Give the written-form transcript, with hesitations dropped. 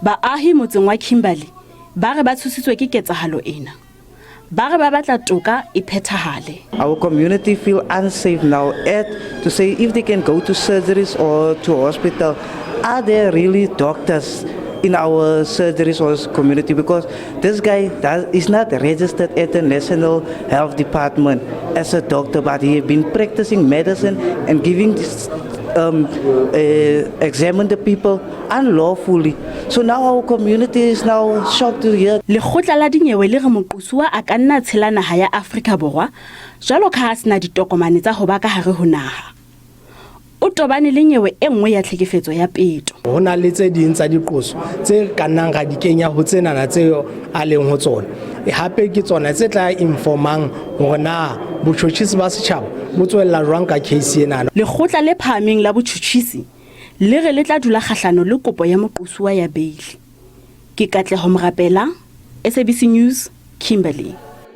Baahi motseng wa Kimberley ba re ba tshositswe ke ketsahalo ena. Ba re ba batla toka e phethahale. Our community feel unsafe now to say if they can go to surgeries or to hospital, are there really doctors in our surgeries or community? Because this guy is not registered at the National Health Department as a doctor, but he has been practicing medicine and giving examine the people unlawfully. So now our community is now shocked to hear. Lekgotla la dinyewe le re moqosuwa a ka nna tshela naha ya Afrika Borwa jwalo ka ha sena ditokomane tsa ho ba ka hare ho naha. O tobane le nyewe e nngwe ya tlhekefetso ya peto. Hona le tse ding tsa diqoso tse kanang ga di kenya ho tsenana tse a leng ho tsona. E hape ke tsona tse tla informang hore na botjhotjhisi ba setjhaba bo tswella jwang ka case ena. Lekgotla le phahameng la botjhotjhisi le re le tla dula kgahlano le kopo ya moqosuwa ya beile. Ke Katleho Morapela, SABC News, Kimberley.